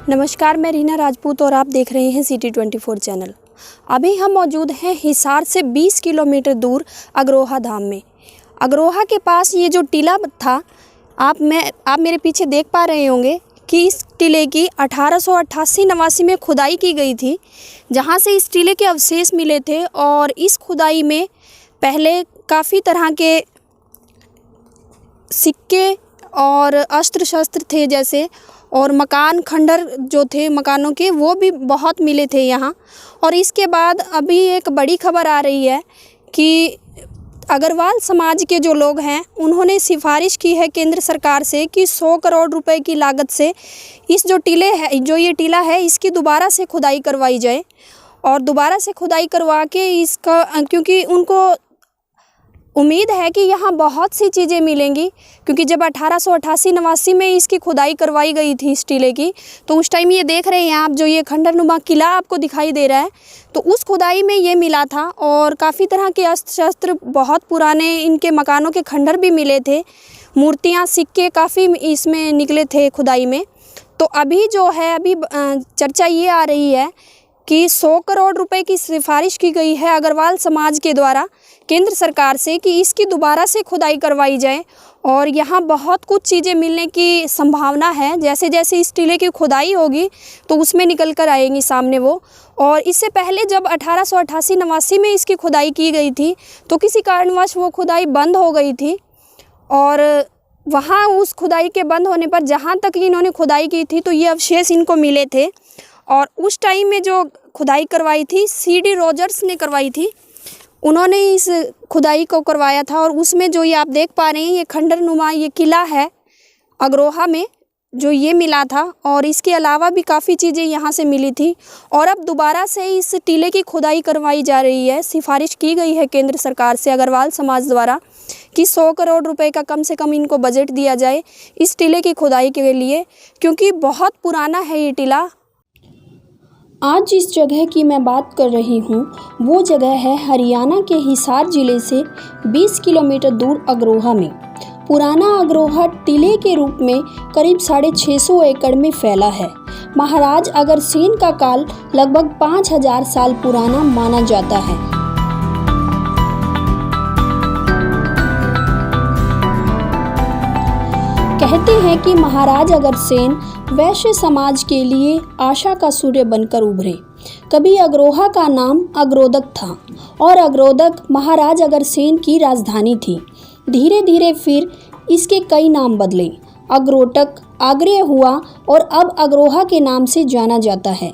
नमस्कार, मैं रीना राजपूत और आप देख रहे हैं सिटी 24 चैनल। अभी हम मौजूद हैं हिसार से 20 किलोमीटर दूर अग्रोहा धाम में। अग्रोहा के पास ये जो टीला था, आप मेरे पीछे देख पा रहे होंगे कि इस टीले की 1888-89 में खुदाई की गई थी, जहां से इस टीले के अवशेष मिले थे। और इस खुदाई में पहले काफ़ी तरह के सिक्के और अस्त्र शस्त्र थे जैसे, और मकान खंडर जो थे मकानों के, वो भी बहुत मिले थे यहाँ। और इसके बाद अभी एक बड़ी खबर आ रही है कि अग्रवाल समाज के जो लोग हैं उन्होंने सिफारिश की है केंद्र सरकार से कि 100 करोड़ रुपए की लागत से इस जो ये टीला है इसकी दोबारा से खुदाई करवाई जाए। और दोबारा से खुदाई करवा के इसका, क्योंकि उनको उम्मीद है कि यहाँ बहुत सी चीज़ें मिलेंगी, क्योंकि जब 1888-89 में इसकी खुदाई करवाई गई थी इस टीले की, तो उस टाइम ये देख रहे हैं आप, जो ये खंडरनुमा किला आपको दिखाई दे रहा है, तो उस खुदाई में ये मिला था। और काफ़ी तरह के अस्त्र शस्त्र, बहुत पुराने इनके मकानों के खंडर भी मिले थे, मूर्तियाँ, सिक्के काफ़ी इसमें निकले थे खुदाई में। तो अभी जो है, अभी चर्चा ये आ रही है कि 100 करोड़ रुपए की सिफारिश की गई है अग्रवाल समाज के द्वारा केंद्र सरकार से कि इसकी दोबारा से खुदाई करवाई जाए। और यहाँ बहुत कुछ चीज़ें मिलने की संभावना है, जैसे जैसे इस टीले की खुदाई होगी तो उसमें निकल कर आएंगी सामने वो। और इससे पहले जब 1888-89 में इसकी खुदाई की गई थी तो किसी कारणवश वो खुदाई बंद हो गई थी। और वहाँ उस खुदाई के बंद होने पर जहाँ तक इन्होंने खुदाई की थी तो ये अवशेष इनको मिले थे। और उस टाइम में जो खुदाई करवाई थी C.D. रोजर्स ने करवाई थी, उन्होंने इस खुदाई को करवाया था। और उसमें जो ये आप देख पा रहे हैं, ये खंडरनुमा ये किला है अग्रोहा में जो ये मिला था। और इसके अलावा भी काफ़ी चीज़ें यहाँ से मिली थी। और अब दोबारा से इस टीले की खुदाई करवाई जा रही है। सिफारिश की गई है केंद्र सरकार से अग्रवाल समाज द्वारा कि 100 करोड़ रुपए का कम से कम इनको बजट दिया जाए इस टीले की खुदाई के लिए, क्योंकि बहुत पुराना है ये टीला। आज जिस जगह की मैं बात कर रही हूँ वो जगह है हरियाणा के हिसार ज़िले से 20 किलोमीटर दूर अग्रोहा में। पुराना अग्रोहा टीले के रूप में करीब 650 एकड़ में फैला है। महाराज अग्रसेन का काल लगभग 5000 साल पुराना माना जाता है। कहते हैं कि महाराज अग्रसेन वैश्य समाज के लिए आशा का सूर्य बनकर उभरे। कभी अग्रोहा का नाम अग्रोदक था और अग्रोदक महाराज अग्रसेन की राजधानी थी। धीरे धीरे फिर इसके कई नाम बदले, अग्रोटक, आग्रह हुआ और अब अग्रोहा के नाम से जाना जाता है।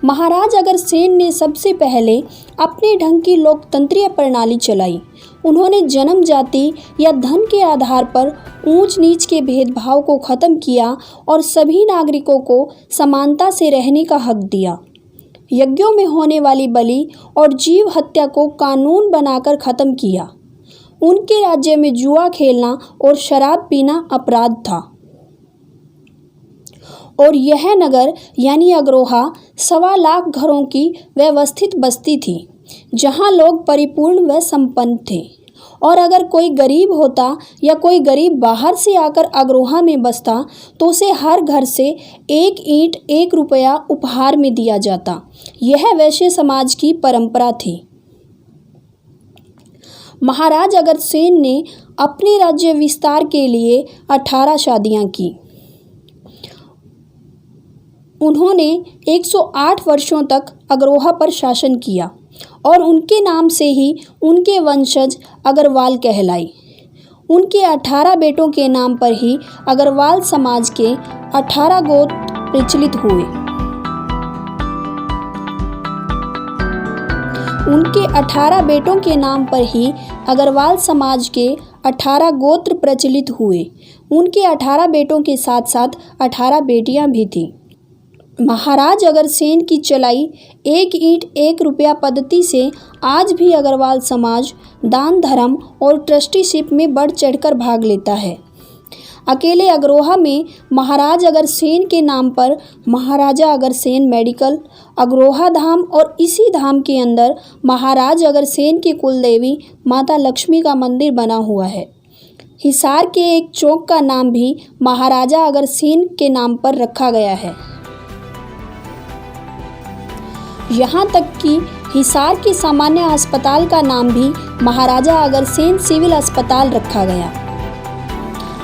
महाराज अग्रसेन ने सबसे पहले अपने ढंग की लोकतंत्रीय प्रणाली चलाई। उन्होंने जन्म, जाति या धन के आधार पर ऊंच नीच के भेदभाव को खत्म किया और सभी नागरिकों को समानता से रहने का हक दिया। यज्ञों में होने वाली बलि और जीव हत्या को कानून बनाकर खत्म किया। उनके राज्य में जुआ खेलना और शराब पीना अपराध था। और यह नगर यानी अग्रोहा 1.25 लाख घरों की व्यवस्थित बस्ती थी, जहां लोग परिपूर्ण व संपन्न थे। और अगर कोई गरीब होता या कोई गरीब बाहर से आकर अग्रोहा में बसता तो उसे हर घर से 1 ईंट 1 रुपया उपहार में दिया जाता। यह वैश्य समाज की परंपरा थी। महाराज अग्रसेन ने अपने राज्य विस्तार के लिए 18 शादियां की। उन्होंने 108 वर्षों तक अग्रोहा पर शासन किया और उनके नाम से ही उनके वंशज अग्रवाल कहलाई। उनके 18 बेटों के नाम पर ही अग्रवाल समाज के 18 गोत्र प्रचलित हुए। उनके 18 बेटों के नाम पर ही अग्रवाल समाज के 18 गोत्र प्रचलित हुए। उनके 18 बेटों के साथ साथ 18 बेटियां भी थीं। महाराज अग्रसेन की चलाई 1 ईंट 1 रुपया पद्धति से आज भी अग्रवाल समाज दान, धर्म और ट्रस्टीशिप में बढ़ चढ़कर भाग लेता है। अकेले अग्रोहा में महाराज अग्रसेन के नाम पर महाराजा अग्रसेन मेडिकल, अग्रोहा धाम और इसी धाम के अंदर महाराज अग्रसेन की कुलदेवी माता लक्ष्मी का मंदिर बना हुआ है। हिसार के एक चौक का नाम भी महाराजा अग्रसेन के नाम पर रखा गया है। यहाँ तक कि हिसार के सामान्य अस्पताल का नाम भी महाराजा अग्रसेन सिविल अस्पताल रखा गया।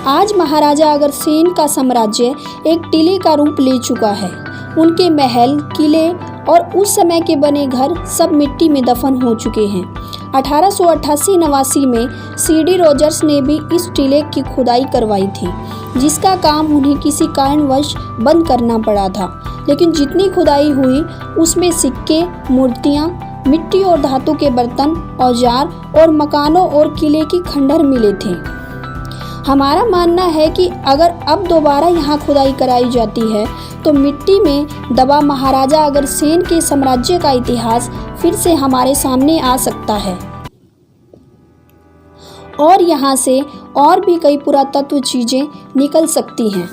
आज महाराजा अग्रसेन का साम्राज्य एक टीले का रूप ले चुका है। उनके महल, किले और उस समय के बने घर सब मिट्टी में दफन हो चुके हैं। 1888-89 में सीडी रोजर्स ने भी इस टीले की खुदाई करवाई थी, जिसका काम उन्हें किसी कारणवश बंद करना पड़ा था। लेकिन जितनी खुदाई हुई उसमें सिक्के, मूर्तियाँ, मिट्टी और धातु के बर्तन, औजार और मकानों और किले की खंडहर मिले थे। हमारा मानना है कि अगर अब दोबारा यहाँ खुदाई कराई जाती है तो मिट्टी में दबा महाराजा अग्रसेन के साम्राज्य का इतिहास फिर से हमारे सामने आ सकता है और यहाँ से और भी कई पुरातत्व चीजें निकल सकती हैं।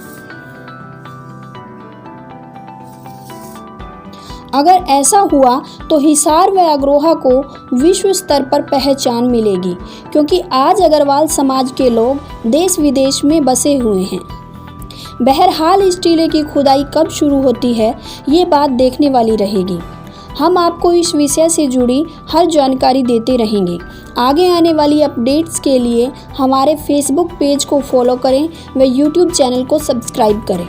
अगर ऐसा हुआ तो हिसार व अग्रोहा को विश्व स्तर पर पहचान मिलेगी, क्योंकि आज अग्रवाल समाज के लोग देश विदेश में बसे हुए हैं। बहरहाल इस टीले की खुदाई कब शुरू होती है ये बात देखने वाली रहेगी। हम आपको इस विषय से जुड़ी हर जानकारी देते रहेंगे। आगे आने वाली अपडेट्स के लिए हमारे फेसबुक पेज को फॉलो करें व यूट्यूब चैनल को सब्सक्राइब करें।